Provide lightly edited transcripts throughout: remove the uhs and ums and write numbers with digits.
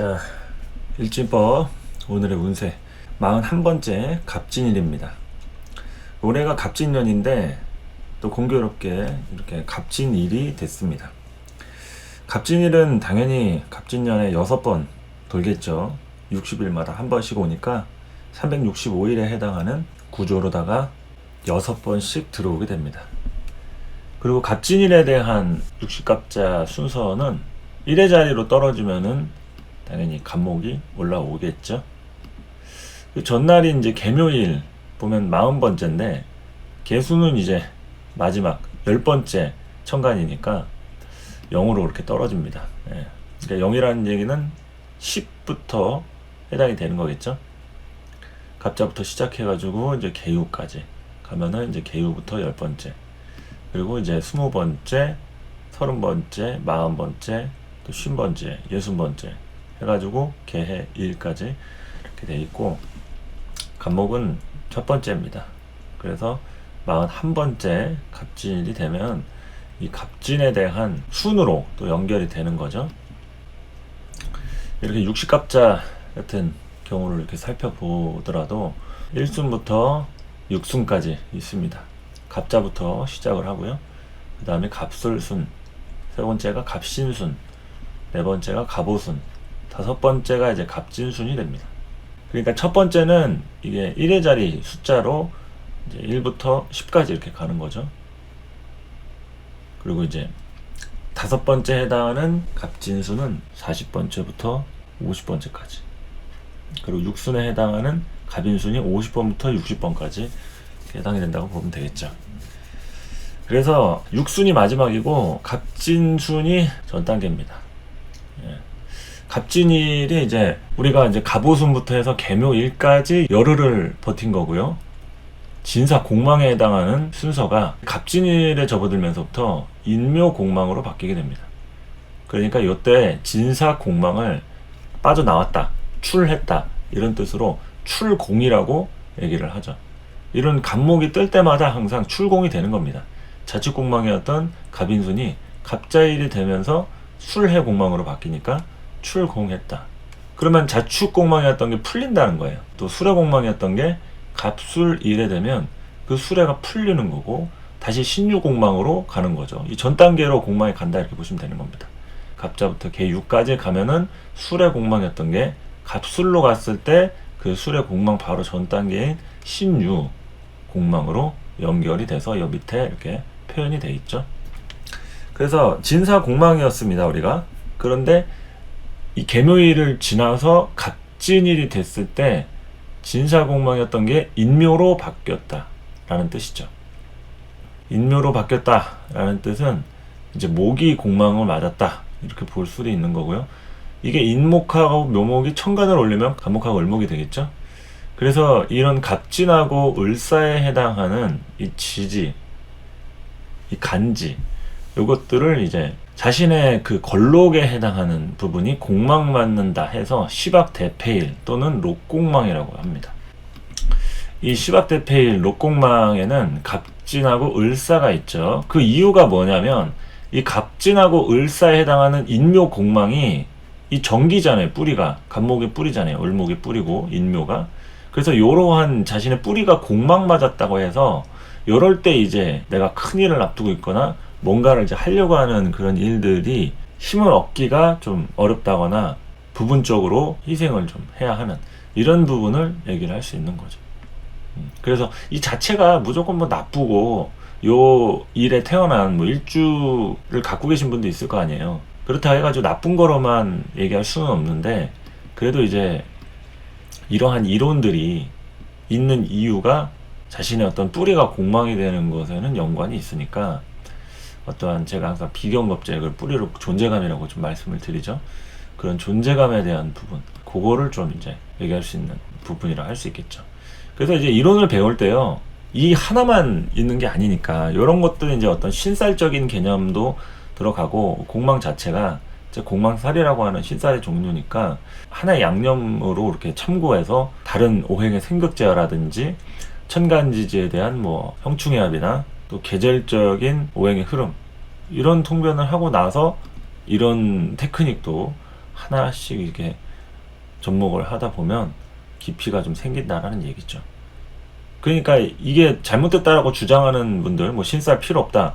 자, 일진법 오늘의 운세 41번째 갑진일입니다. 올해가 갑진년인데 또 공교롭게 이렇게 갑진일이 됐습니다. 갑진일은 당연히 갑진년에 6번 돌겠죠. 60일마다 한 번씩 오니까 365일에 해당하는 구조로다가 6번씩 들어오게 됩니다. 그리고 갑진일에 대한 60갑자 순서는 1의 자리로 떨어지면은 당연히 갑목이 올라오겠죠. 그 전날이 이제 개묘일 보면 40번째인데 개수는 이제 마지막 10번째 천간이니까 0으로 이렇게 떨어집니다. 예. 그러니까 0이라는 얘기는 10부터 해당이 되는 거겠죠. 갑자부터 시작해가지고 이제 개유까지 가면은 이제 개유부터 10번째, 그리고 이제 20번째, 30번째, 40번째, 또 50번째, 60번째 해가지고 개해 1까지 이렇게 돼 있고, 갑목은 첫 번째입니다. 그래서 41번째 갑진일이 되면 이 갑진에 대한 순으로 또 연결이 되는 거죠. 이렇게 60갑자 같은 경우를 이렇게 살펴보더라도 1순부터 6순까지 있습니다. 갑자부터 시작을 하고요. 그 다음에 갑술순, 세 번째가 갑신순, 네 번째가 갑오순, 다섯 번째가 이제 갑진순이 됩니다. 그러니까 첫 번째는 이게 1의 자리 숫자로 이제 1부터 10까지 이렇게 가는 거죠. 그리고 이제 다섯 번째 해당하는 갑진수는 40번째부터 50번째까지. 그리고 육순에 해당하는 갑인순이 50번부터 60번까지 해당이 된다고 보면 되겠죠. 그래서 육순이 마지막이고 갑진순이 전 단계입니다. 예. 갑진일이 이제 우리가 이제 갑오순부터 해서 개묘일까지 열흘을 버틴 거고요. 진사 공망에 해당하는 순서가 갑진일에 접어들면서부터 인묘공망으로 바뀌게 됩니다. 그러니까 이때 진사 공망을 빠져나왔다, 출했다 이런 뜻으로 출공이라고 얘기를 하죠. 이런 갑목이 뜰 때마다 항상 출공이 되는 겁니다. 자축공망이었던 갑인순이 갑자일이 되면서 술해공망으로 바뀌니까 출공했다. 그러면 자축공망이었던 게 풀린다는 거예요. 또 수레공망이었던 게 갑술일에 되면 그 수레가 풀리는 거고 다시 신유공망으로 가는 거죠. 이 전 단계로 공망이 간다 이렇게 보시면 되는 겁니다. 갑자부터 개유까지 가면은 수레공망이었던 게 갑술로 갔을 때 그 수레공망 바로 전 단계인 신유공망으로 연결이 돼서 여 밑에 이렇게 표현이 돼 있죠. 그래서 진사공망이었습니다 우리가. 그런데 이 개묘일을 지나서 갑진일이 됐을 때 진사공망이었던 게 인묘로 바뀌었다 라는 뜻이죠. 인묘로 바뀌었다 라는 뜻은 이제 목이 공망을 맞았다 이렇게 볼 수도 있는 거고요. 이게 인목하고 묘목이 천간을 올리면 갑목하고 을목이 되겠죠. 그래서 이런 갑진하고 을사에 해당하는 이 지지, 이 간지, 요것들을 이제 자신의 그 걸록에 해당하는 부분이 공망 맞는다 해서 시박대패일 또는 록공망이라고 합니다. 이 시박대패일 록공망에는 갑진하고 을사가 있죠. 그 이유가 뭐냐면 이 갑진하고 을사에 해당하는 인묘공망이 이 정기잖아요. 뿌리가 갑목의 뿌리잖아요. 을목의 뿌리고 인묘가. 그래서 이러한 자신의 뿌리가 공망 맞았다고 해서 이럴 때 이제 내가 큰 일을 앞두고 있거나 뭔가를 이제 하려고 하는 그런 일들이 힘을 얻기가 좀 어렵다거나 부분적으로 희생을 좀 해야 하는 이런 부분을 얘기를 할 수 있는 거죠. 그래서 이 자체가 무조건 뭐 나쁘고 요 일에 태어난 뭐 일주를 갖고 계신 분도 있을 거 아니에요. 그렇다 해가지고 나쁜 거로만 얘기할 수는 없는데, 그래도 이제 이러한 이론들이 있는 이유가 자신의 어떤 뿌리가 공망이 되는 것에는 연관이 있으니까 어떠한, 제가 항상 비경겁제, 뿌리로 존재감이라고 좀 말씀을 드리죠. 그런 존재감에 대한 부분, 그거를 좀 이제 얘기할 수 있는 부분이라 할 수 있겠죠. 그래서 이제 이론을 배울 때요, 이 하나만 있는 게 아니니까 이런 것들은 이제 어떤 신살적인 개념도 들어가고, 공망 자체가 이제 공망살이라고 하는 신살의 종류니까 하나의 양념으로 이렇게 참고해서 다른 오행의 생극제어라든지 천간지지에 대한 뭐 형충해합이나 또 계절적인 오행의 흐름, 이런 통변을 하고 나서 이런 테크닉도 하나씩 이렇게 접목을 하다 보면 깊이가 좀 생긴다라는 얘기죠. 그러니까 이게 잘못됐다라고 주장하는 분들, 뭐 신쌀 필요 없다,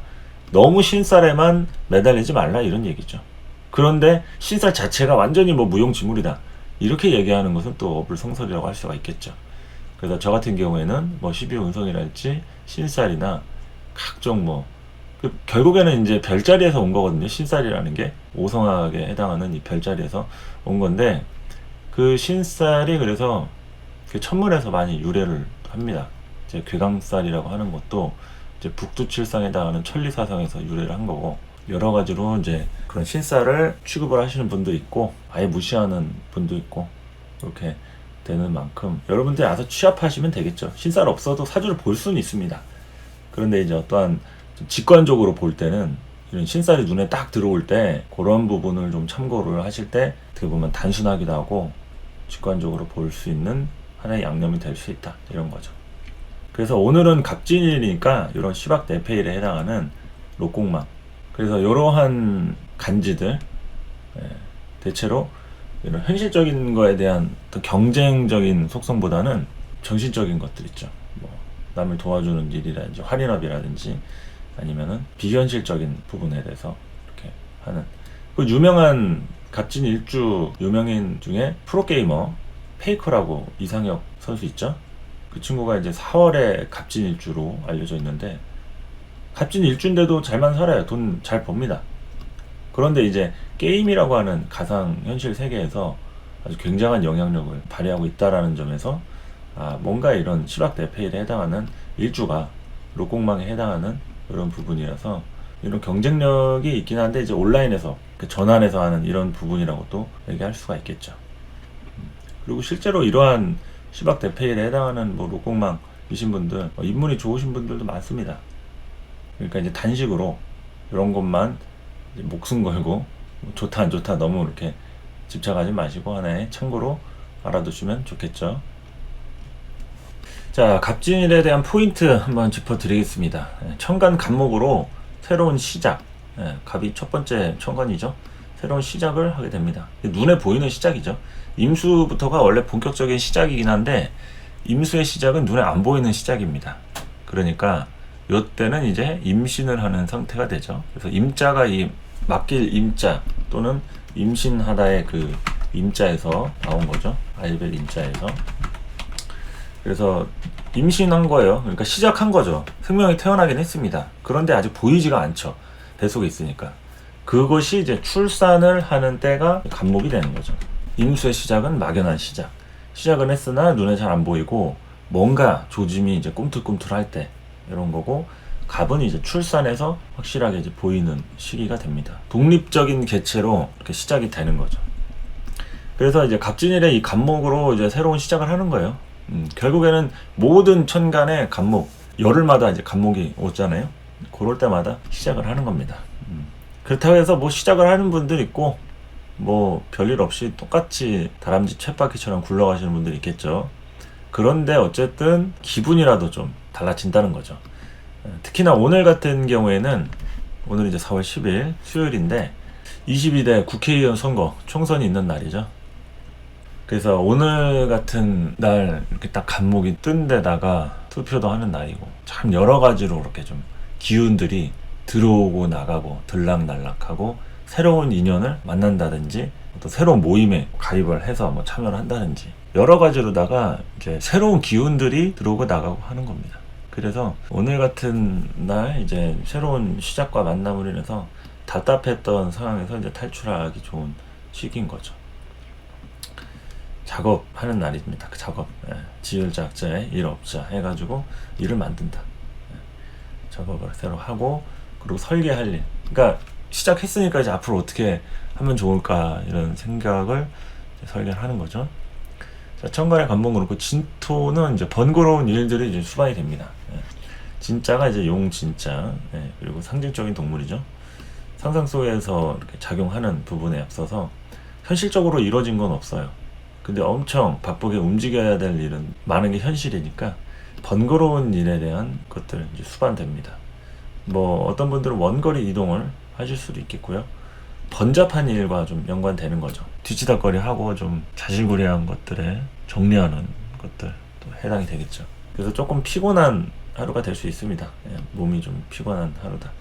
너무 신쌀에만 매달리지 말라 이런 얘기죠. 그런데 신쌀 자체가 완전히 뭐 무용지물이다 이렇게 얘기하는 것은 또 어불성설이라고 할 수가 있겠죠. 그래서 저 같은 경우에는 뭐 12호 운송이랄지 신쌀이나 각종 뭐 결국에는 이제 별자리에서 온 거거든요. 신쌀이라는 게 오성학에 해당하는 이 별자리에서 온 건데, 그 신쌀이 그래서 그 천문에서 많이 유래를 합니다. 이제 괴강쌀이라고 하는 것도 이제 북두칠성에 해당하는 천리사상에서 유래를 한 거고, 여러 가지로 이제 그런 신쌀을 취급을 하시는 분도 있고 아예 무시하는 분도 있고, 그렇게 되는 만큼 여러분들이 알아서 취합하시면 되겠죠. 신쌀 없어도 사주를 볼 수는 있습니다. 그런데 이제 어떠한 직관적으로 볼 때는 이런 신쌀이 눈에 딱 들어올 때 그런 부분을 좀 참고를 하실 때 어떻게 보면 단순하기도 하고 직관적으로 볼 수 있는 하나의 양념이 될 수 있다 이런 거죠. 그래서 오늘은 갑진일이니까 이런 시박 네페일에 해당하는 록곡망, 그래서 이러한 간지들, 대체로 이런 현실적인 거에 대한 더 경쟁적인 속성보다는 정신적인 것들 있죠. 뭐 남을 도와주는 일이라든지 할인업이라든지 아니면은 비현실적인 부분에 대해서 이렇게 하는, 그 유명한 갑진일주 유명인 중에 프로게이머 페이커라고 이상혁 선수 있죠. 그 친구가 이제 4월에 갑진일주로 알려져 있는데, 갑진일주인데도 잘만 살아요. 돈 잘 법니다. 그런데 이제 게임이라고 하는 가상현실 세계에서 아주 굉장한 영향력을 발휘하고 있다라는 점에서 뭔가 이런 시박대페일에 해당하는 일주가 록곡망에 해당하는 이런 부분이라서 이런 경쟁력이 있긴 한데, 이제 온라인에서 그 전환해서 하는 이런 부분이라고 또 얘기할 수가 있겠죠. 그리고 실제로 이러한 시박대페일에 해당하는 뭐 록곡망이신 분들, 인물이 좋으신 분들도 많습니다. 그러니까 이제 단식으로 이런 것만 이제 목숨 걸고 좋다 안 좋다 너무 이렇게 집착하지 마시고 하나의 참고로 알아두시면 좋겠죠. 자, 갑진일에 대한 포인트 한번 짚어드리겠습니다. 천간 갑목으로 새로운 시작, 갑이 첫 번째 천간이죠. 새로운 시작을 하게 됩니다. 눈에 보이는 시작이죠. 임수부터가 원래 본격적인 시작이긴 한데 임수의 시작은 눈에 안 보이는 시작입니다. 그러니까 이때는 이제 임신을 하는 상태가 되죠. 그래서 임자가 이 맡길 임자 또는 임신하다의 그 임자에서 나온 거죠. 아이벨 임자에서. 그래서 임신한 거예요. 그러니까 시작한 거죠. 생명이 태어나긴 했습니다. 그런데 아직 보이지가 않죠. 뱃속에 있으니까. 그것이 이제 출산을 하는 때가 갑목이 되는 거죠. 임수의 시작은 막연한 시작. 시작은 했으나 눈에 잘 안 보이고 뭔가 조짐이 이제 꿈틀꿈틀할 때 이런 거고, 갑은 이제 출산해서 확실하게 이제 보이는 시기가 됩니다. 독립적인 개체로 이렇게 시작이 되는 거죠. 그래서 이제 갑진일의 이 갑목으로 이제 새로운 시작을 하는 거예요. 결국에는 모든 천간의 갑목, 열흘마다 이제 갑목이 오잖아요. 그럴 때마다 시작을 하는 겁니다. 그렇다고 해서 뭐 시작을 하는 분들 있고, 뭐 별일 없이 똑같이 다람쥐 쳇바퀴처럼 굴러가시는 분들이 있겠죠. 그런데 어쨌든 기분이라도 좀 달라진다는 거죠. 특히나 오늘 같은 경우에는, 오늘 이제 4월 10일 수요일인데 22대 국회의원 선거 총선이 있는 날이죠. 그래서 오늘 같은 날 이렇게 딱 갑목이 뜬 데다가 투표도 하는 날이고, 참 여러 가지로 이렇게 좀 기운들이 들어오고 나가고 들락날락하고, 새로운 인연을 만난다든지 또 새로운 모임에 가입을 해서 뭐 참여를 한다든지 여러 가지로다가 이제 새로운 기운들이 들어오고 나가고 하는 겁니다. 그래서 오늘 같은 날 이제 새로운 시작과 만남으로 인해서 답답했던 상황에서 이제 탈출하기 좋은 시기인 거죠. 작업하는 날입니다. 그 작업, 지을작자에 일업자 해가지고 일을 만든다. 작업을 새로 하고, 그리고 설계할 일. 그러니까 시작했으니까 이제 앞으로 어떻게 하면 좋을까 이런 생각을 설계를 하는 거죠. 자, 천간의 갑목은 그렇고, 진토는 이제 번거로운 일들이 이제 수반이 됩니다. 진짜가 이제 용 진짜, 그리고 상징적인 동물이죠. 상상 속에서 이렇게 작용하는 부분에 앞서서 현실적으로 이루어진 건 없어요. 근데 엄청 바쁘게 움직여야 될 일은 많은 게 현실이니까 번거로운 일에 대한 것들 이제 수반됩니다. 뭐 어떤 분들은 원거리 이동을 하실 수도 있겠고요. 번잡한 일과 좀 연관되는 거죠. 뒤치다거리하고 좀 자질구레한 것들에 정리하는 것들 또 해당이 되겠죠. 그래서 조금 피곤한 하루가 될 수 있습니다. 몸이 좀 피곤한 하루다.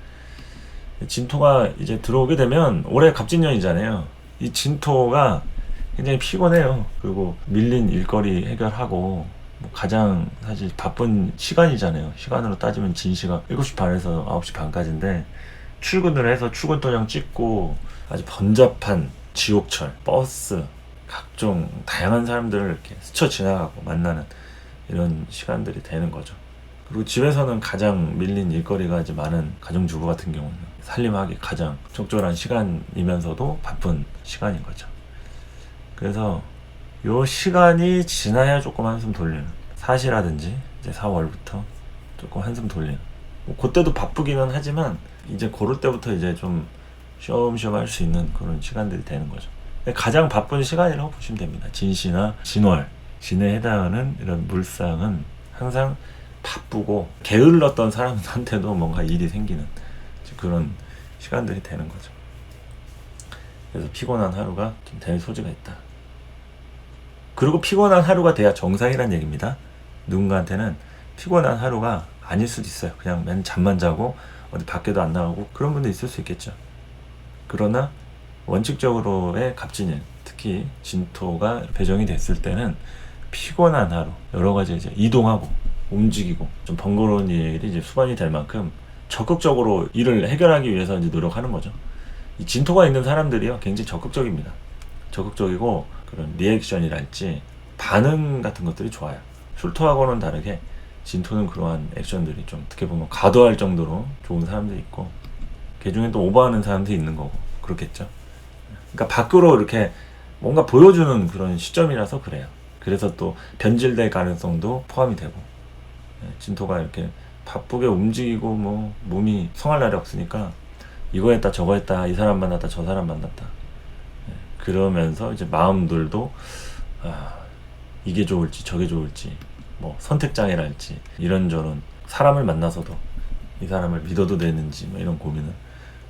진토가 이제 들어오게 되면 올해 갑진년이잖아요. 이 진토가 굉장히 피곤해요. 그리고 밀린 일거리 해결하고 뭐 가장 사실 바쁜 시간이잖아요. 시간으로 따지면 진시가 7시 반에서 9시 반까지인데 출근을 해서 출근 도장 찍고 아주 번잡한 지옥철, 버스, 각종 다양한 사람들을 이렇게 스쳐 지나가고 만나는 이런 시간들이 되는 거죠. 그리고 집에서는 가장 밀린 일거리가 이제 많은 가정주부 같은 경우는 살림하기 가장 적절한 시간이면서도 바쁜 시간인 거죠. 그래서 요 시간이 지나야 조금 한숨 돌리는, 사시라든지 이제 4월부터 조금 한숨 돌리는, 뭐 그때도 바쁘기는 하지만 이제 고를 때부터 이제 좀 쉬엄쉬엄 할 수 있는 그런 시간들이 되는 거죠. 가장 바쁜 시간이라고 보시면 됩니다. 진시나 진월, 진에 해당하는 이런 물상은 항상 바쁘고 게을렀던 사람한테도 뭔가 일이 생기는 그런 시간들이 되는 거죠. 그래서 피곤한 하루가 좀 될 소지가 있다. 그리고 피곤한 하루가 돼야 정상이란 얘기입니다. 누군가한테는 피곤한 하루가 아닐 수도 있어요. 그냥 맨 잠만 자고 어디 밖에도 안 나가고 그런 분도 있을 수 있겠죠. 그러나 원칙적으로의 갑진일, 특히 진토가 배정이 됐을 때는 피곤한 하루, 여러 가지 이제 이동하고 움직이고 좀 번거로운 일이 이제 수반이 될 만큼 적극적으로 일을 해결하기 위해서 이제 노력하는 거죠. 이 진토가 있는 사람들이요, 굉장히 적극적입니다. 적극적이고 그런 리액션이랄지 반응 같은 것들이 좋아요. 술토하고는 다르게 진토는 그러한 액션들이 좀 어떻게 보면 과도할 정도로 좋은 사람들이 있고, 그 중에 또 오버하는 사람들이 있는 거고 그렇겠죠. 그러니까 밖으로 이렇게 뭔가 보여주는 그런 시점이라서 그래요. 그래서 또 변질될 가능성도 포함이 되고, 진토가 이렇게 바쁘게 움직이고 뭐 몸이 성할 날이 없으니까 이거 했다 저거 했다, 이 사람 만났다 저 사람 만났다, 그러면서 이제 마음들도 이게 좋을지 저게 좋을지, 뭐 선택장애랄지 이런저런 사람을 만나서도 이 사람을 믿어도 되는지 뭐 이런 고민을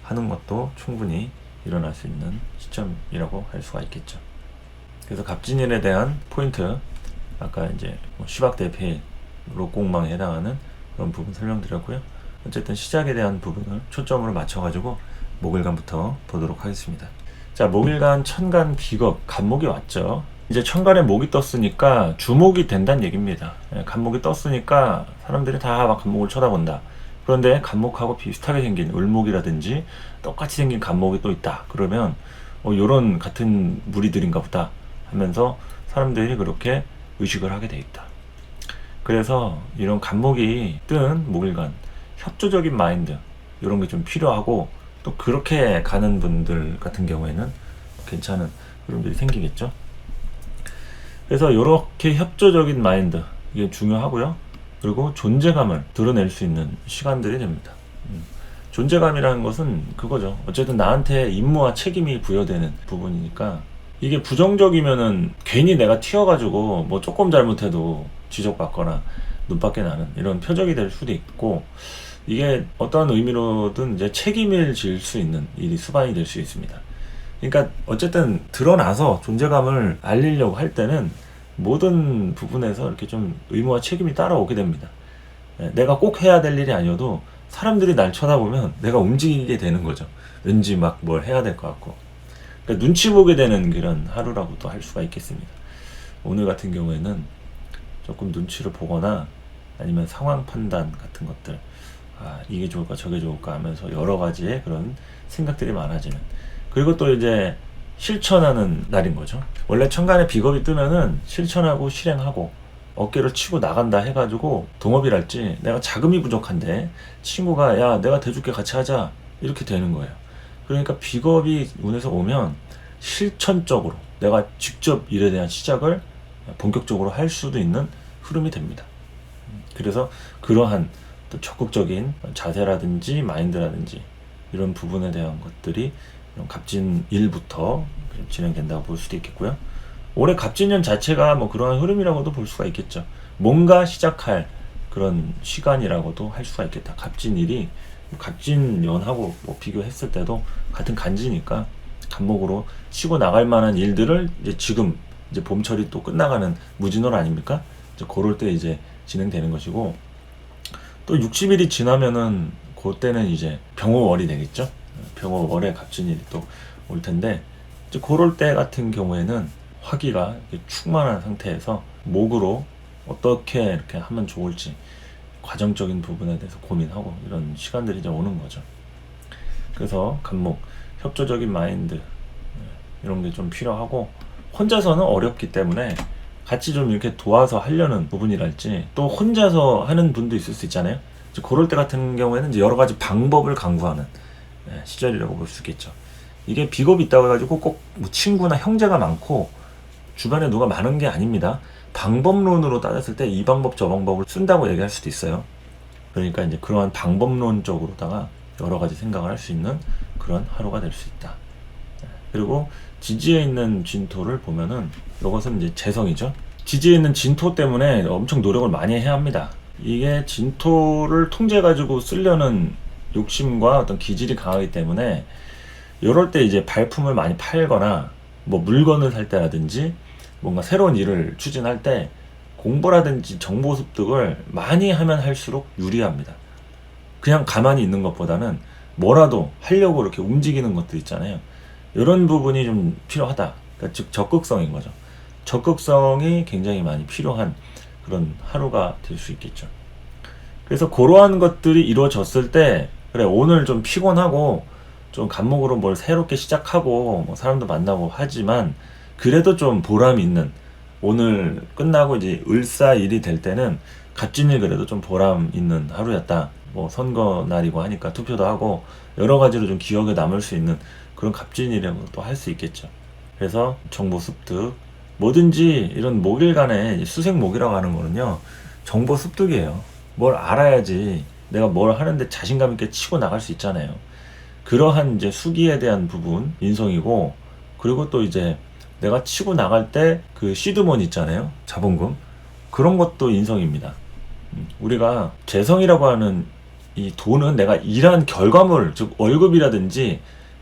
하는 것도 충분히 일어날 수 있는 시점이라고 할 수가 있겠죠. 그래서 갑진일에 대한 포인트, 아까 이제 뭐 시박대폐, 록공망에 해당하는 그런 부분 설명드렸고요. 어쨌든 시작에 대한 부분을 초점으로 맞춰가지고 목일간부터 보도록 하겠습니다. 자, 목일간 천간 비겁 간목이 왔죠. 이제 천간에 목이 떴으니까 주목이 된다는 얘기입니다. 간목이 떴으니까 사람들이 다 막 간목을 쳐다본다. 그런데 간목하고 비슷하게 생긴 을목이라든지 똑같이 생긴 간목이 또 있다. 그러면 요런 같은 무리들인가 보다 하면서 사람들이 그렇게 의식을 하게 돼 있다. 그래서 이런 간목이 뜬 목일간, 협조적인 마인드 이런 게 좀 필요하고, 또 그렇게 가는 분들 같은 경우에는 괜찮은 흐름들이 생기겠죠. 그래서 이렇게 협조적인 마인드, 이게 중요하고요. 그리고 존재감을 드러낼 수 있는 시간들이 됩니다. 존재감이라는 것은 그거죠. 어쨌든 나한테 임무와 책임이 부여되는 부분이니까, 이게 부정적이면은 괜히 내가 튀어가지고 뭐 조금 잘못해도 지적받거나 눈밖에 나는 이런 표적이 될 수도 있고, 이게 어떠한 의미로든 이제 책임을 질 수 있는 일이 수반이 될 수 있습니다. 그러니까 어쨌든 드러나서 존재감을 알리려고 할 때는 모든 부분에서 이렇게 좀 의무와 책임이 따라오게 됩니다. 내가 꼭 해야 될 일이 아니어도 사람들이 날 쳐다보면 내가 움직이게 되는 거죠. 왠지 막 뭘 해야 될 것 같고. 그러니까 눈치 보게 되는 그런 하루라고도 할 수가 있겠습니다. 오늘 같은 경우에는 조금 눈치를 보거나 아니면 상황 판단 같은 것들, 이게 좋을까 저게 좋을까 하면서 여러 가지의 그런 생각들이 많아지는, 그리고 또 이제 실천하는 날인 거죠. 원래 천간에 비겁이 뜨면은 실천하고 실행하고 어깨를 치고 나간다 해가지고, 동업이랄지 내가 자금이 부족한데 친구가 야 내가 대줄게 같이 하자 이렇게 되는 거예요. 그러니까 비겁이 운에서 오면 실천적으로 내가 직접 일에 대한 시작을 본격적으로 할 수도 있는 흐름이 됩니다. 그래서 그러한 또 적극적인 자세라든지 마인드라든지 이런 부분에 대한 것들이 갑진 1부터 진행된다고 볼 수도 있겠고요. 올해 갑진년 자체가 뭐 그러한 흐름이라고도 볼 수가 있겠죠. 뭔가 시작할 그런 시간이라고도 할 수가 있겠다. 갑진 1이 갑진년하고 뭐 비교했을 때도 같은 간지니까 간목으로 치고 나갈 만한 일들을 이제 지금 이제 봄철이 또 끝나가는 무진월 아닙니까? 이제 그럴 때 이제 진행되는 것이고, 또 60일이 지나면은 그때는 이제 병호월이 되겠죠. 병호월에 갑진일이 또 올 텐데, 이제 그럴 때 같은 경우에는 화기가 충만한 상태에서 목으로 어떻게 이렇게 하면 좋을지 과정적인 부분에 대해서 고민하고 이런 시간들이 이제 오는 거죠. 그래서 간목 협조적인 마인드 이런 게 좀 필요하고, 혼자서는 어렵기 때문에 같이 좀 이렇게 도와서 하려는 부분이랄지, 또 혼자서 하는 분도 있을 수 있잖아요. 이제 그럴 때 같은 경우에는 이제 여러 가지 방법을 강구하는 시절이라고 볼 수 있겠죠. 이게 비겁이 있다고 해가지고 꼭뭐 친구나 형제가 많고 주변에 누가 많은 게 아닙니다. 방법론으로 따졌을 때 이 방법 저 방법을 쓴다고 얘기할 수도 있어요. 그러니까 이제 그러한 방법론적으로다가 여러 가지 생각을 할 수 있는 그런 하루가 될 수 있다. 그리고 지지에 있는 진토를 보면은 이것은 이제 재성이죠. 지지에 있는 진토 때문에 엄청 노력을 많이 해야 합니다. 이게 진토를 통제 가지고 쓰려는 욕심과 어떤 기질이 강하기 때문에 이럴 때 이제 발품을 많이 팔거나 뭐 물건을 살 때라든지 뭔가 새로운 일을 추진할 때 공부라든지 정보 습득을 많이 하면 할수록 유리합니다. 그냥 가만히 있는 것보다는 뭐라도 하려고 이렇게 움직이는 것들 있잖아요. 이런 부분이 좀 필요하다. 그러니까 즉 적극성인 거죠. 적극성이 굉장히 많이 필요한 그런 하루가 될 수 있겠죠. 그래서 그러한 것들이 이루어졌을 때, 그래 오늘 좀 피곤하고 좀 간목으로 뭘 새롭게 시작하고 뭐 사람도 만나고 하지만 그래도 좀 보람 있는, 오늘 끝나고 이제 을사일이 될 때는 갑진일 그래도 좀 보람 있는 하루였다. 뭐 선거 날이고 하니까 투표도 하고 여러 가지로 좀 기억에 남을 수 있는 그런 갑진일이라고 또 할 수 있겠죠. 그래서 정보 습득, 뭐든지 이런 목일간에 수생목이라고 하는 거는요, 정보 습득이에요. 뭘 알아야지 내가 뭘 하는데 자신감 있게 치고 나갈 수 있잖아요. 그러한 이제 수기에 대한 부분 인성이고, 그리고 또 이제 내가 치고 나갈 때 그 시드몬 있잖아요. 자본금. 그런 것도 인성입니다. 우리가 재성이라고 하는 이 돈은 내가 일한 결과물, 즉 월급이라든지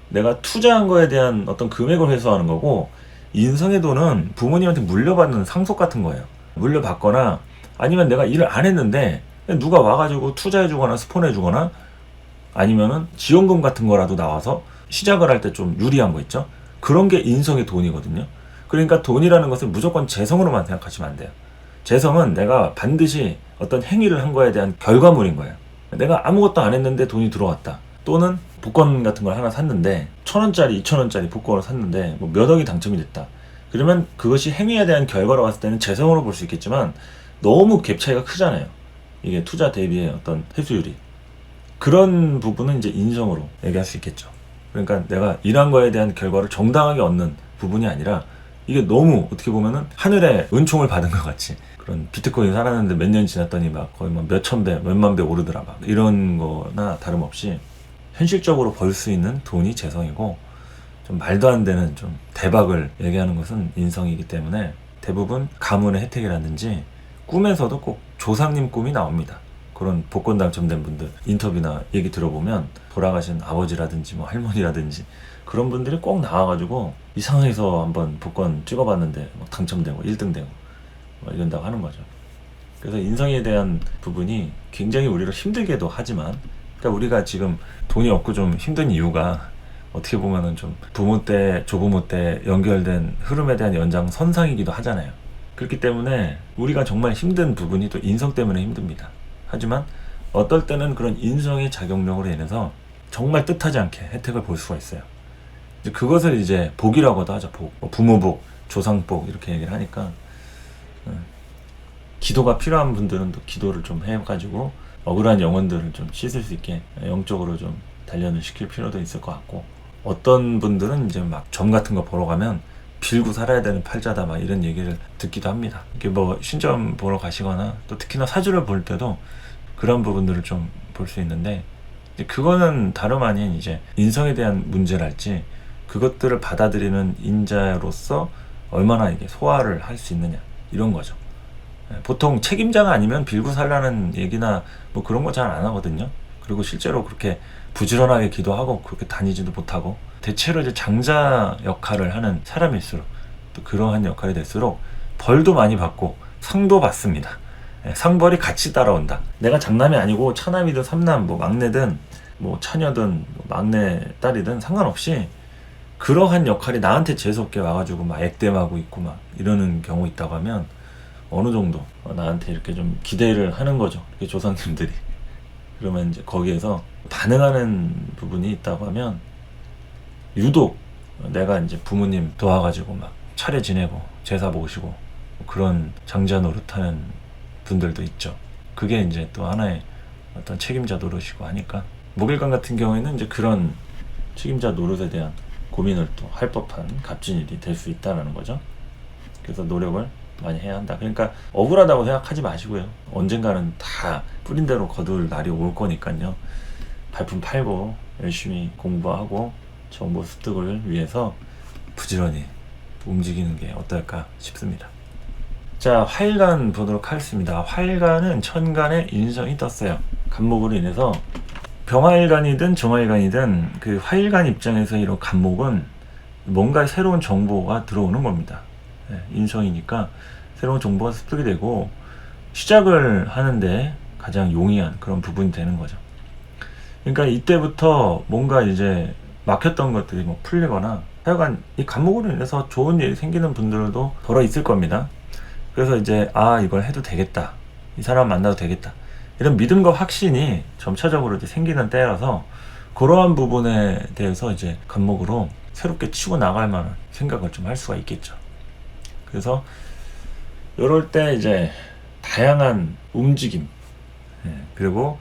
내가 투자한 거에 대한 어떤 금액을 회수하는 거고, 인성의 돈은 부모님한테 물려받는 상속 같은 거예요. 물려받거나 아니면 내가 일을 안 했는데 누가 와가지고 투자해주거나 스폰해주거나 아니면은 지원금 같은 거라도 나와서 시작을 할 때 좀 유리한 거 있죠. 그런 게 인성의 돈이거든요. 그러니까 돈이라는 것을 무조건 재성으로만 생각하시면 안 돼요. 재성은 내가 반드시 어떤 행위를 한 거에 대한 결과물인 거예요. 내가 아무것도 안 했는데 돈이 들어왔다. 또는 복권 같은 걸 하나 샀는데 1,000원짜리, 2,000원짜리 복권을 샀는데 뭐 몇 억이 당첨이 됐다. 그러면 그것이 행위에 대한 결과로 봤을 때는 재성으로 볼 수 있겠지만 너무 갭 차이가 크잖아요. 이게 투자 대비의 어떤 회수율이. 그런 부분은 이제 인성으로 얘기할 수 있겠죠. 그러니까 내가 일한 거에 대한 결과를 정당하게 얻는 부분이 아니라 이게 너무 어떻게 보면은 하늘에 은총을 받은 것 같이, 그런 비트코인 살았는데 몇 년 지났더니 막 거의 막 몇천 배, 몇만 배 오르더라 막 이런 거나 다름없이 현실적으로 벌 수 있는 돈이 재성이고, 좀 말도 안 되는 좀 대박을 얘기하는 것은 인성이기 때문에 대부분 가문의 혜택이라든지 꿈에서도 꼭 조상님 꿈이 나옵니다. 그런 복권 당첨된 분들 인터뷰나 얘기 들어보면 돌아가신 아버지라든지 뭐 할머니라든지 그런 분들이 꼭 나와가지고 이 상황에서 한번 복권 찍어봤는데 막 당첨되고 1등 되고 막 이런다고 하는 거죠. 그래서 인성에 대한 부분이 굉장히 우리를 힘들게도 하지만, 그러니까 우리가 지금 돈이 없고 좀 힘든 이유가 어떻게 보면은 좀 부모 때, 조부모 때 연결된 흐름에 대한 연장선상이기도 하잖아요. 그렇기 때문에 우리가 정말 힘든 부분이 또 인성 때문에 힘듭니다. 하지만 어떨 때는 그런 인성의 작용력으로 인해서 정말 뜻하지 않게 혜택을 볼 수가 있어요. 이제 그것을 이제 복이라고도 하죠. 복, 부모복, 조상복 이렇게 얘기를 하니까 기도가 필요한 분들은 또 기도를 좀 해가지고 억울한 영혼들을 좀 씻을 수 있게 영적으로 좀 단련을 시킬 필요도 있을 것 같고, 어떤 분들은 이제 막 점 같은 거 보러 가면 빌고 살아야 되는 팔자다 막 이런 얘기를 듣기도 합니다. 이게 뭐 신점 보러 가시거나 또 특히나 사주를 볼 때도 그런 부분들을 좀 볼 수 있는데, 그거는 다름 아닌 이제 인성에 대한 문제랄지 그것들을 받아들이는 인자로서 얼마나 이게 소화를 할 수 있느냐 이런 거죠. 보통 책임자가 아니면 빌고 살라는 얘기나 뭐 그런 거 잘 안 하거든요. 그리고 실제로 그렇게 부지런하게 기도하고 그렇게 다니지도 못하고 대체로 이제 장자 역할을 하는 사람일수록 또 그러한 역할이 될수록 벌도 많이 받고 상도 받습니다. 상벌이 같이 따라온다. 내가 장남이 아니고 차남이든 삼남, 뭐 막내든 뭐 처녀든 뭐 막내 딸이든 상관없이 그러한 역할이 나한테 재수없게 와가지고 막 액땜하고 있고 막 이러는 경우 있다고 하면 어느 정도 나한테 이렇게 좀 기대를 하는 거죠. 이렇게 조상님들이. 그러면 이제 거기에서 반응하는 부분이 있다고 하면 유독 내가 이제 부모님 도와가지고 막 차례 지내고 제사 모시고 그런 장자 노릇하는 분들도 있죠. 그게 이제 또 하나의 어떤 책임자 노릇이고 하니까 목일관 같은 경우에는 이제 그런 책임자 노릇에 대한 고민을 또 할 법한 값진 일이 될 수 있다는 거죠. 그래서 노력을 많이 해야 한다. 그러니까 억울하다고 생각하지 마시고요. 언젠가는 다 뿌린 대로 거둘 날이 올 거니까요. 발품 팔고 열심히 공부하고 정보 습득을 위해서 부지런히 움직이는 게 어떨까 싶습니다. 자, 화일간 보도록 하겠습니다. 화일간은 천간에 인성이 떴어요. 간목으로 인해서 병화일간이든 정화일간이든 그 화일간 입장에서 이런 간목은 뭔가 새로운 정보가 들어오는 겁니다. 인성이니까 새로운 정보가 습득이 되고 시작을 하는데 가장 용이한 그런 부분이 되는 거죠. 그러니까 이때부터 뭔가 이제 막혔던 것들이 뭐 풀리거나 하여간 이 간목으로 인해서 좋은 일이 생기는 분들도 더러 있을 겁니다. 그래서 이제 이걸 해도 되겠다, 이 사람 만나도 되겠다, 이런 믿음과 확신이 점차적으로 이제 생기는 때라서 그러한 부분에 대해서 이제 간목으로 새롭게 치고 나갈 만한 생각을 좀 할 수가 있겠죠. 그래서 이럴 때 이제 다양한 움직임, 그리고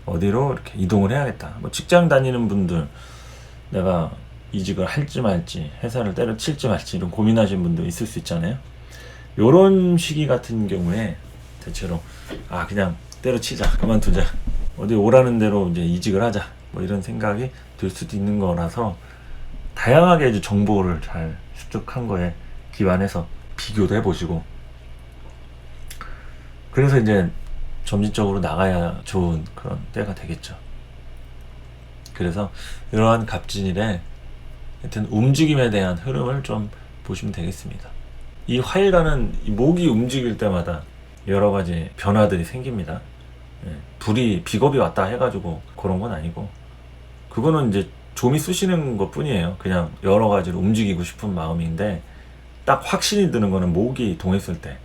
어디로 이렇게 이동을 해야겠다. 뭐 직장 다니는 분들, 내가 이직을 할지 말지, 회사를 때려칠지 말지 이런 고민하시는 분도 있을 수 있잖아요. 요런 시기 같은 경우에 대체로 그냥 때려치자, 그만두자, 어디 오라는 대로 이제 이직을 하자, 뭐 이런 생각이 들 수도 있는 거라서 다양하게 이제 정보를 잘 습득한 거에 기반해서 비교도 해보시고, 그래서 이제 점진적으로 나가야 좋은 그런 때가 되겠죠. 그래서 이러한 갑진일에 하여튼 움직임에 대한 흐름을 좀 보시면 되겠습니다. 이 화일간은 목이 움직일 때마다 여러 가지 변화들이 생깁니다. 불이 비겁이 왔다 해가지고 그런 건 아니고, 그거는 이제 좀이 쑤시는 것 뿐이에요. 그냥 여러 가지로 움직이고 싶은 마음인데, 딱 확신이 드는 거는 목이 동했을 때,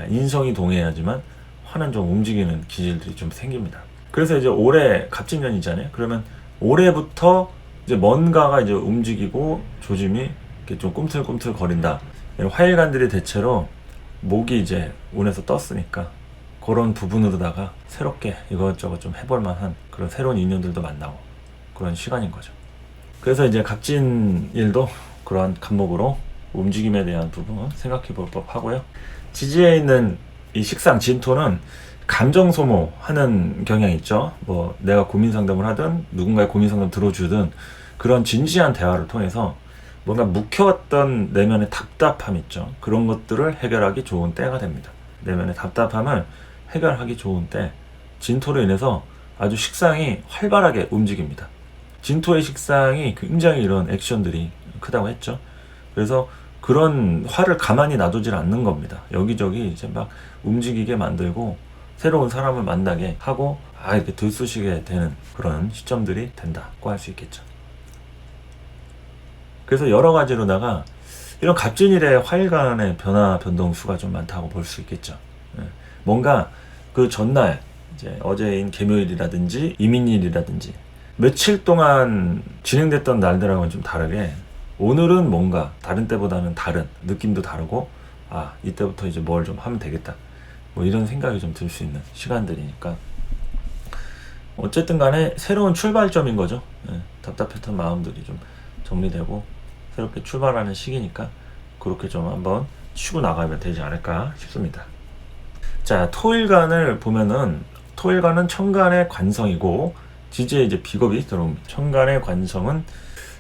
인성이 동해야지만 화는 좀 움직이는 기질들이 좀 생깁니다. 그래서 이제 올해 갑진년이잖아요. 그러면 올해부터 이제 뭔가가 이제 움직이고 조짐이 이렇게 좀 꿈틀꿈틀 거린다. 화일간들이 대체로 목이 이제 운에서 떴으니까 그런 부분으로다가 새롭게 이것저것 좀 해볼 만한 그런 새로운 인연들도 만나고 그런 시간인 거죠. 그래서 이제 갑진일도 그러한 간목으로 움직임에 대한 부분 생각해 볼 법하고요. 지지에 있는 이 식상 진토는 감정 소모하는 경향이 있죠. 뭐 내가 고민 상담을 하든 누군가의 고민 상담 들어주든 그런 진지한 대화를 통해서 뭔가 묵혀왔던 내면의 답답함 있죠. 그런 것들을 해결하기 좋은 때가 됩니다. 내면의 답답함을 해결하기 좋은 때, 진토로 인해서 아주 식상이 활발하게 움직입니다. 진토의 식상이 굉장히 이런 액션들이 크다고 했죠. 그래서 그런 화를 가만히 놔두질 않는 겁니다. 여기저기 이제 막 움직이게 만들고 새로운 사람을 만나게 하고 이렇게 들쑤시게 되는 그런 시점들이 된다고 할 수 있겠죠. 그래서 여러 가지로다가 이런 갑진일의 화일간의 변화 변동수가 좀 많다고 볼 수 있겠죠. 뭔가 그 전날 이제 어제인 개묘일이라든지 이민일이라든지 며칠 동안 진행됐던 날들하고는 좀 다르게 오늘은 뭔가 다른 때보다는 다른 느낌도 다르고 이때부터 이제 뭘 좀 하면 되겠다, 뭐 이런 생각이 좀 들 수 있는 시간들이니까 어쨌든 간에 새로운 출발점인 거죠. 답답했던 마음들이 좀 정리되고 새롭게 출발하는 시기니까 그렇게 좀 한번 치고 나가면 되지 않을까 싶습니다. 자, 토일간을 보면은 토일간은 천간의 관성이고 지지에 이제 비겁이 들어옵니다. 천간의 관성은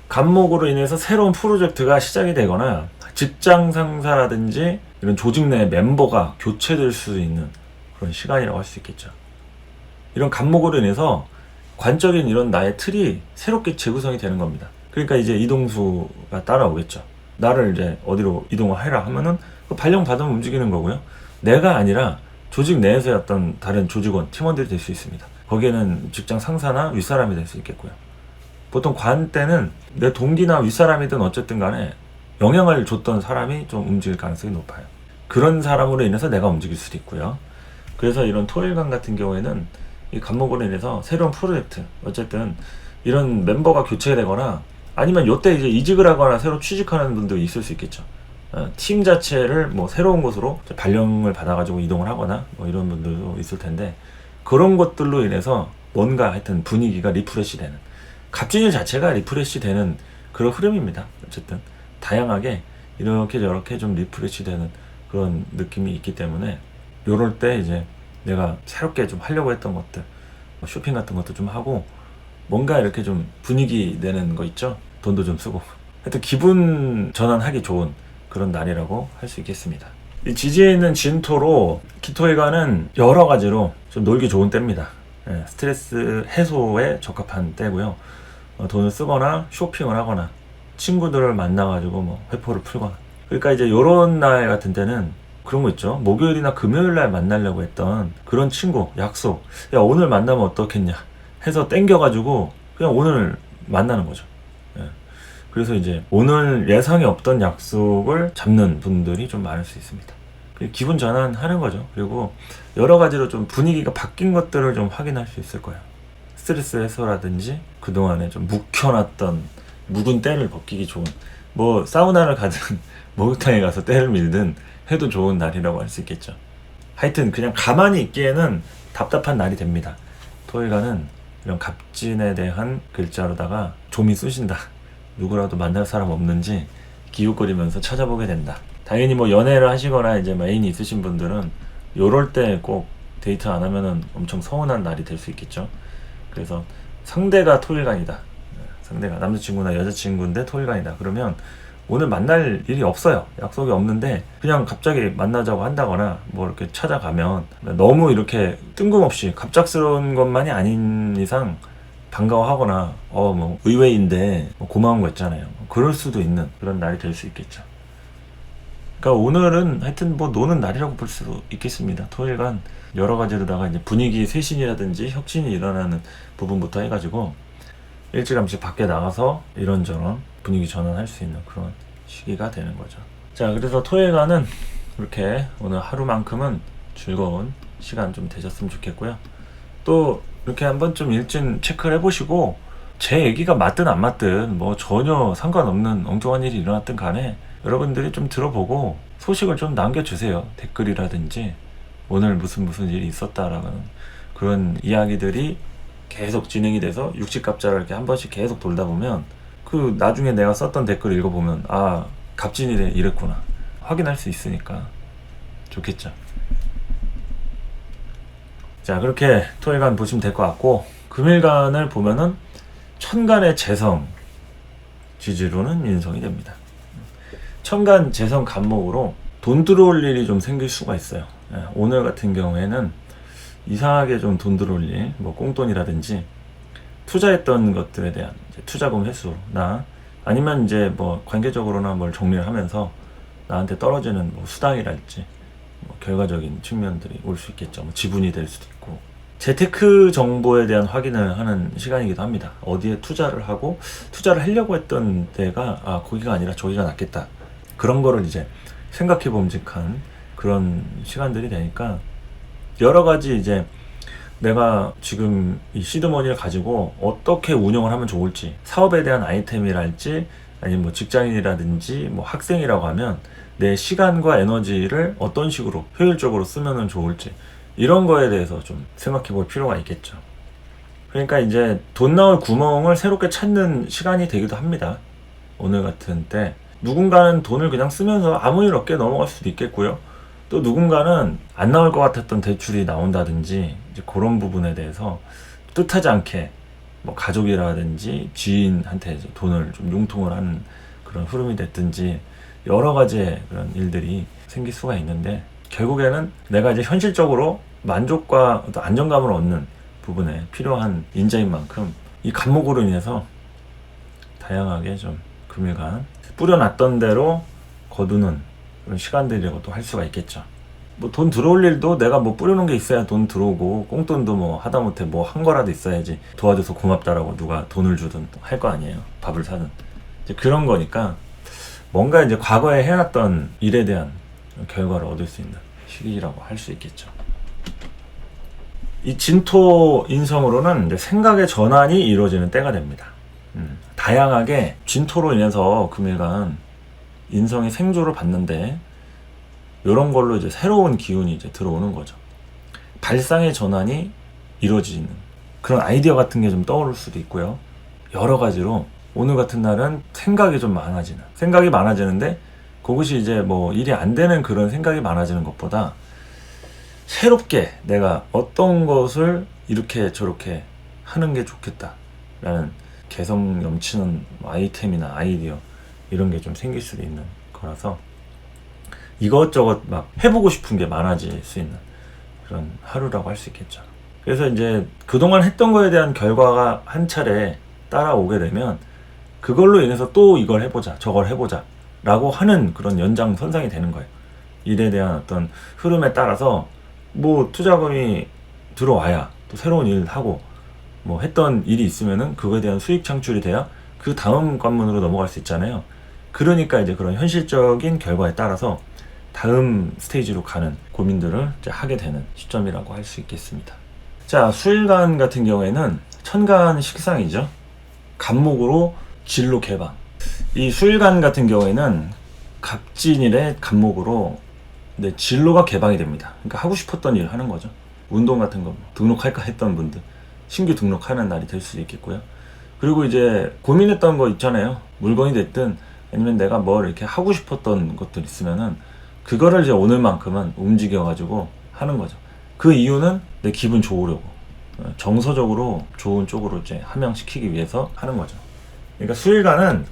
간목으로 인해서 새로운 프로젝트가 시작이 되거나 직장 상사라든지 이런 조직 내 멤버가 교체될 수 있는 그런 시간이라고 할 수 있겠죠. 이런 간목으로 인해서 관적인 이런 나의 틀이 새롭게 재구성이 되는 겁니다. 그러니까 이제 이동수가 따라오겠죠. 나를 이제 어디로 이동을 해라 하면은 그 발령 받으면 움직이는 거고요. 내가 아니라 조직 내에서의 어떤 다른 조직원, 팀원들이 될 수 있습니다. 거기에는 직장 상사나 윗사람이 될 수 있겠고요. 보통 관 때는 내 동기나 윗사람이든 어쨌든 간에 영향을 줬던 사람이 좀 움직일 가능성이 높아요. 그런 사람으로 인해서 내가 움직일 수도 있고요. 그래서 이런 토일관 같은 경우에는 이 간목으로 인해서 새로운 프로젝트, 어쨌든 이런 멤버가 교체되거나 아니면 요때 이제 이직을 하거나 새로 취직하는 분들이 있을 수 있겠죠. 팀 자체를 뭐 새로운 곳으로 발령을 받아가지고 이동을 하거나 뭐 이런 분들도 있을 텐데, 그런 것들로 인해서 뭔가 하여튼 분위기가 리프레시 되는, 갑진일 자체가 리프레시 되는 그런 흐름입니다. 어쨌든 다양하게 이렇게 저렇게 좀 리프레시 되는 그런 느낌이 있기 때문에 요럴 때 이제 내가 새롭게 좀 하려고 했던 것들, 뭐 쇼핑 같은 것도 좀 하고 뭔가 이렇게 좀 분위기 내는 거 있죠. 돈도 좀 쓰고 하여튼 기분 전환하기 좋은 그런 날이라고 할 수 있겠습니다. 이 지지에 있는 진토로 기토일간은 여러 가지로 좀 놀기 좋은 때입니다. 스트레스 해소에 적합한 때고요. 돈을 쓰거나 쇼핑을 하거나 친구들을 만나가지고 뭐 회포를 풀거나, 그러니까 이제 요런 날 같은 때는 그런 거 있죠. 목요일이나 금요일 날 만나려고 했던 그런 친구 약속, 야 오늘 만나면 어떻겠냐 해서 땡겨가지고 그냥 오늘 만나는 거죠. 그래서 이제 오늘 예상이 없던 약속을 잡는 분들이 좀 많을 수 있습니다. 기분 전환하는 거죠. 그리고 여러 가지로 좀 분위기가 바뀐 것들을 좀 확인할 수 있을 거예요. 스트레스 해소라든지 그동안에 좀 묵혀놨던 묵은 때를 벗기기 좋은, 뭐 사우나를 가든 목욕탕에 가서 때를 밀든 해도 좋은 날이라고 할 수 있겠죠. 하여튼 그냥 가만히 있기에는 답답한 날이 됩니다. 토일간은 이런 갑진에 대한 글자로다가 좀이 쑤신다. 누구라도 만날 사람 없는지 기웃거리면서 찾아보게 된다. 당연히 뭐 연애를 하시거나 이제 애인이 있으신 분들은 요럴 때 꼭 데이트 안 하면은 엄청 서운한 날이 될 수 있겠죠. 그래서 상대가 토일간이다. 상대가 남자친구나 여자친구인데 토일간이다. 그러면 오늘 만날 일이 없어요. 약속이 없는데 그냥 갑자기 만나자고 한다거나 뭐 이렇게 찾아가면 너무 이렇게 뜬금없이 갑작스러운 것만이 아닌 이상 반가워하거나 뭐 의외인데 뭐 고마운 거 있잖아요. 그럴 수도 있는 그런 날이 될 수 있겠죠. 그러니까 오늘은 하여튼 뭐 노는 날이라고 볼 수 있겠습니다. 토일간 여러 가지로다가 이제 분위기 쇄신이라든지 혁신이 일어나는 부분부터 해가지고 일찌감치 밖에 나가서 이런저런 분위기 전환할 수 있는 그런 시기가 되는 거죠. 자, 그래서 토일간은 이렇게 오늘 하루만큼은 즐거운 시간 좀 되셨으면 좋겠고요. 또 이렇게 한번 좀 일진 체크를 해보시고 제 얘기가 맞든 안 맞든 뭐 전혀 상관없는 엉뚱한 일이 일어났든 간에 여러분들이 좀 들어보고 소식을 좀 남겨주세요. 댓글이라든지 오늘 무슨 일이 있었다라는 그런 이야기들이 계속 진행이 돼서 육식갑자를 이렇게 한 번씩 계속 돌다 보면 그 나중에 내가 썼던 댓글 읽어보면 아 갑진이래 이랬구나 확인할 수 있으니까 좋겠죠. 자, 그렇게 토일간 보시면 될 것 같고, 금일간을 보면은 천간의 재성 지지로는 인성이 됩니다. 천간 재성 간목으로 돈 들어올 일이 좀 생길 수가 있어요. 오늘 같은 경우에는 이상하게 좀 돈 들어올 일, 뭐 꽁돈이라든지 투자했던 것들에 대한 투자금 회수나 아니면 이제 뭐 관계적으로나 뭘 정리를 하면서 나한테 떨어지는 뭐 수당이랄지 뭐 결과적인 측면들이 올 수 있겠죠. 뭐 지분이 될 수도 있고, 재테크 정보에 대한 확인을 하는 시간이기도 합니다. 어디에 투자를 하고 투자를 하려고 했던 데가 거기가 아니라 저기가 낫겠다. 그런 거를 이제 생각해 봄직한 그런 시간들이 되니까 여러 가지 이제 내가 지금 이 시드머니를 가지고 어떻게 운영을 하면 좋을지, 사업에 대한 아이템이랄지 아니면 뭐 직장인이라든지 뭐 학생이라고 하면 내 시간과 에너지를 어떤 식으로 효율적으로 쓰면 좋을지 이런 거에 대해서 좀 생각해 볼 필요가 있겠죠. 그러니까 이제 돈 나올 구멍을 새롭게 찾는 시간이 되기도 합니다. 오늘 같은 때 누군가는 돈을 그냥 쓰면서 아무 일 없게 넘어갈 수도 있겠고요. 또 누군가는 안 나올 것 같았던 대출이 나온다든지 이제 그런 부분에 대해서 뜻하지 않게 뭐 가족이라든지 지인한테 이제 돈을 좀 융통을 하는 그런 흐름이 됐든지 여러 가지의 그런 일들이 생길 수가 있는데, 결국에는 내가 이제 현실적으로 만족과 어떤 안정감을 얻는 부분에 필요한 인재인 만큼 이 간목으로 인해서 다양하게 좀 금일간 뿌려놨던 대로 거두는 그런 시간들이라고도 할 수가 있겠죠. 뭐 돈 들어올 일도 내가 뭐 뿌려놓은 게 있어야 돈 들어오고, 꽁돈도 뭐 하다못해 뭐 한 거라도 있어야지 도와줘서 고맙다라고 누가 돈을 주든 할 거 아니에요. 밥을 사든. 이제 그런 거니까 뭔가 이제 과거에 해놨던 일에 대한 결과를 얻을 수 있는 시기라고 할 수 있겠죠. 이 진토 인성으로는 이제 생각의 전환이 이루어지는 때가 됩니다. 다양하게 진토로 인해서 금일간 인성이 생조를 받는데, 이런 걸로 이제 새로운 기운이 이제 들어오는 거죠. 발상의 전환이 이루어지는 그런 아이디어 같은 게 좀 떠오를 수도 있고요. 여러 가지로 오늘 같은 날은 생각이 좀 많아지는, 생각이 많아지는데 그것이 이제 뭐 일이 안 되는 그런 생각이 많아지는 것보다 새롭게 내가 어떤 것을 이렇게 저렇게 하는 게 좋겠다라는 개성 넘치는 아이템이나 아이디어, 이런 게 좀 생길 수도 있는 거라서 이것저것 막 해보고 싶은 게 많아질 수 있는 그런 하루라고 할 수 있겠죠. 그래서 이제 그동안 했던 거에 대한 결과가 한 차례 따라오게 되면 그걸로 인해서 또 이걸 해보자, 저걸 해보자 라고 하는 그런 연장선상이 되는 거예요. 일에 대한 어떤 흐름에 따라서 뭐 투자금이 들어와야 또 새로운 일 하고, 뭐 했던 일이 있으면은 그거에 대한 수익 창출이 돼야 그 다음 관문으로 넘어갈 수 있잖아요. 그러니까 이제 그런 현실적인 결과에 따라서 다음 스테이지로 가는 고민들을 이제 하게 되는 시점이라고 할 수 있겠습니다. 자, 수일간 같은 경우에는 천간 식상이죠. 간목으로 진로 개방. 이 수일간 같은 경우에는 갑진일의 간목으로 근데 진로가 개방이 됩니다. 그러니까 하고 싶었던 일 하는 거죠. 운동 같은 거 등록할까 했던 분들 신규 등록하는 날이 될 수도 있겠고요. 그리고 이제 고민했던 거 있잖아요. 물건이 됐든 아니면 내가 뭘 이렇게 하고 싶었던 것들 있으면은 그거를 이제 오늘만큼은 움직여가지고 하는 거죠. 그 이유는 내 기분 좋으려고, 정서적으로 좋은 쪽으로 이제 함양시키기 위해서 하는 거죠. 그러니까 수일간은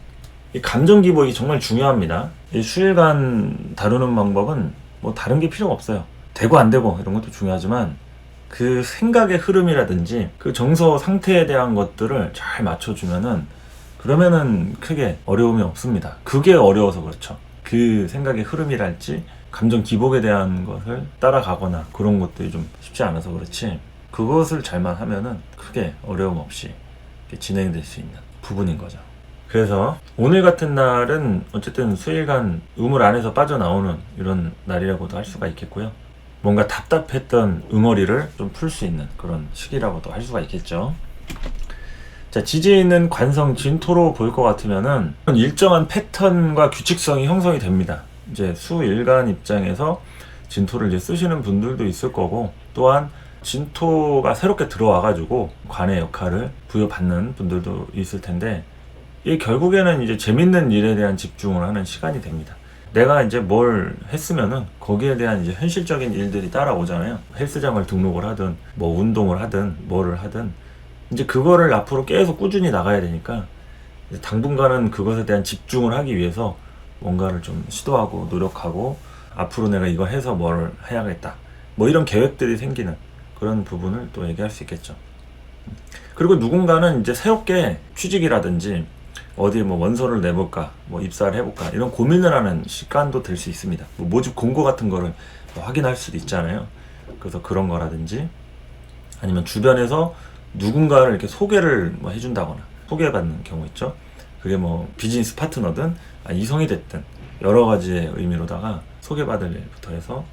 이 감정 기복이 정말 중요합니다. 이 수일간 다루는 방법은 뭐 다른 게 필요가 없어요. 되고 안 되고 이런 것도 중요하지만 그 생각의 흐름이라든지 그 정서 상태에 대한 것들을 잘 맞춰주면은 그러면은 크게 어려움이 없습니다. 그게 어려워서 그렇죠. 그 생각의 흐름이랄지 감정 기복에 대한 것을 따라가거나 그런 것들이 좀 쉽지 않아서 그렇지, 그것을 잘만 하면은 크게 어려움 없이 진행될 수 있는 부분인 거죠. 그래서 오늘 같은 날은 어쨌든 수일간 우물 안에서 빠져나오는 이런 날이라고도 할 수가 있겠고요. 뭔가 답답했던 응어리를 좀 풀 수 있는 그런 시기라고도 할 수가 있겠죠. 자, 지지에 있는 관성 진토로 볼 것 같으면은 일정한 패턴과 규칙성이 형성이 됩니다. 이제 수일간 입장에서 진토를 이제 쓰시는 분들도 있을 거고, 또한 진토가 새롭게 들어와가지고 관의 역할을 부여받는 분들도 있을 텐데, 이 결국에는 이제 재밌는 일에 대한 집중을 하는 시간이 됩니다. 내가 이제 뭘 했으면은 거기에 대한 이제 현실적인 일들이 따라오잖아요. 헬스장을 등록을 하든 뭐 운동을 하든 뭐를 하든 이제 그거를 앞으로 계속 꾸준히 나가야 되니까 당분간은 그것에 대한 집중을 하기 위해서 뭔가를 좀 시도하고 노력하고, 앞으로 내가 이거 해서 뭘 해야겠다 뭐 이런 계획들이 생기는 그런 부분을 또 얘기할 수 있겠죠. 그리고 누군가는 이제 새롭게 취직이라든지 어디에 뭐 원서를 내볼까, 뭐 입사를 해볼까 이런 고민을 하는 시간도 될 수 있습니다. 뭐 모집 공고 같은 거를 뭐 확인할 수도 있잖아요. 그래서 그런 거라든지 아니면 주변에서 누군가를 이렇게 소개를 뭐 해준다거나 소개받는 경우 있죠. 그게 뭐 비즈니스 파트너든 이성이 됐든 여러 가지의 의미로다가 소개받을 일부터 해서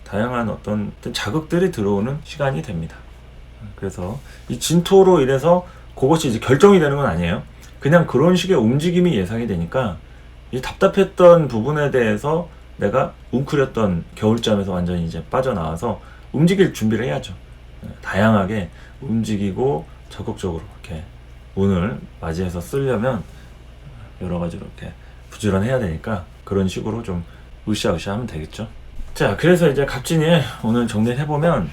다양한 어떤 자극들이 들어오는 시간이 됩니다. 그래서 이 진토로 인해서 그것이 이제 결정이 되는 건 아니에요. 그냥 그런 식의 움직임이 예상이 되니까 이 답답했던 부분에 대해서 내가 웅크렸던 겨울잠에서 완전히 이제 빠져나와서 움직일 준비를 해야죠. 다양하게 움직이고 적극적으로 이렇게 운을 맞이해서 쓰려면 여러 가지로 이렇게 부지런해야 되니까 그런 식으로 좀 으쌰으쌰 하면 되겠죠. 자, 그래서 이제 갑진일 오늘 정리를 해보면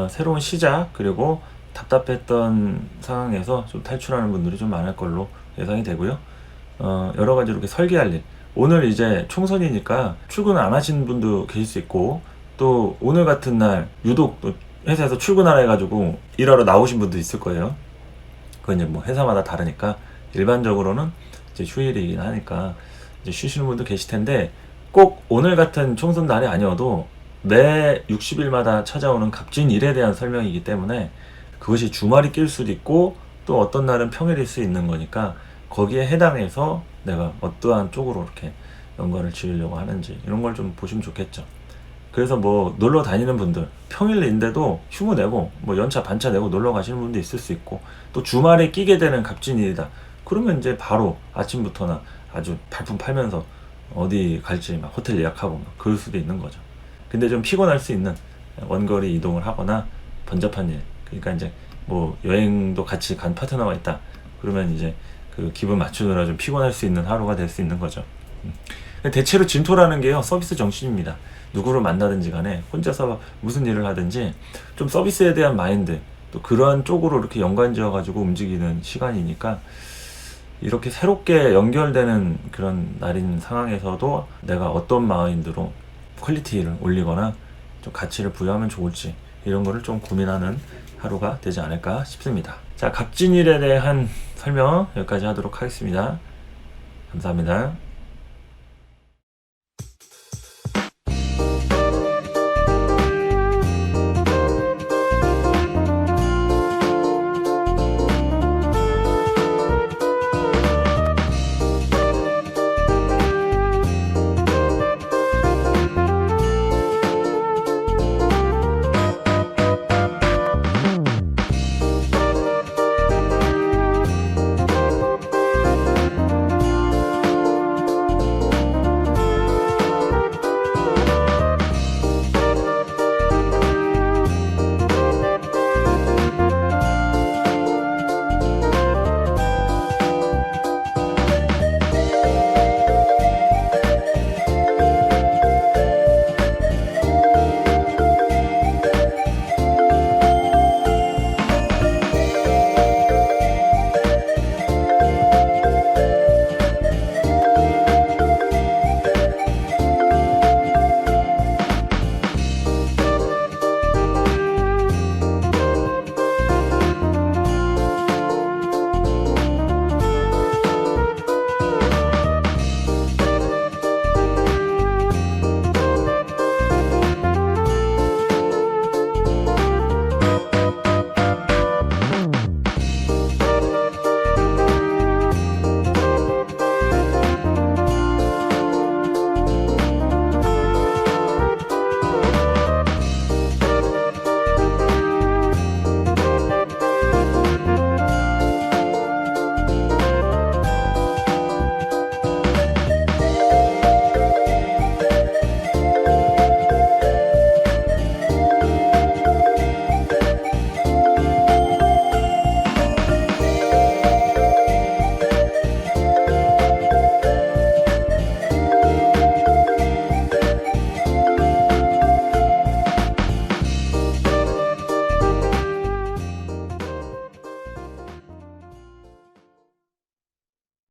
새로운 시작, 그리고 답답했던 상황에서 좀 탈출하는 분들이 좀 많을 걸로 예상이 되고요. 여러 가지로 이렇게 설계할 일, 오늘 이제 총선이니까 출근 안 하신 분도 계실 수 있고, 또 오늘 같은 날 유독 또 회사에서 출근하라 해가지고 일하러 나오신 분도 있을 거예요. 그건 이제 뭐 회사마다 다르니까 일반적으로는 이제 휴일이긴 하니까 이제 쉬시는 분도 계실 텐데 꼭 오늘 같은 총선 날이 아니어도 매 60일마다 찾아오는 갑진일에 대한 설명이기 때문에 그것이 주말이 낄 수도 있고 또 어떤 날은 평일일 수 있는 거니까 거기에 해당해서 내가 어떠한 쪽으로 이렇게 연관을 지으려고 하는지 이런 걸 좀 보시면 좋겠죠. 그래서 뭐 놀러 다니는 분들 평일인데도 휴무 내고 뭐 연차 반차 내고 놀러 가시는 분도 있을 수 있고 또 주말에 끼게 되는 갑진일이다 그러면 이제 바로 아침부터나 아주 발품 팔면서 어디 갈지 막 호텔 예약하고 막 그럴 수도 있는 거죠. 근데 좀 피곤할 수 있는 원거리 이동을 하거나 번잡한 일 그러니까 이제 뭐 여행도 같이 간 파트너가 있다 그러면 이제 그 기분 맞추느라 좀 피곤할 수 있는 하루가 될 수 있는 거죠. 대체로 진토라는 게요 서비스 정신입니다. 누구를 만나든지 간에 혼자서 무슨 일을 하든지 좀 서비스에 대한 마인드 또 그러한 쪽으로 이렇게 연관지어 가지고 움직이는 시간이니까 이렇게 새롭게 연결되는 그런 날인 상황에서도 내가 어떤 마인드로 퀄리티를 올리거나 좀 가치를 부여하면 좋을지 이런 거를 좀 고민하는 하루가 되지 않을까 싶습니다. 자, 갑진일에 대한 설명 여기까지 하도록 하겠습니다. 감사합니다.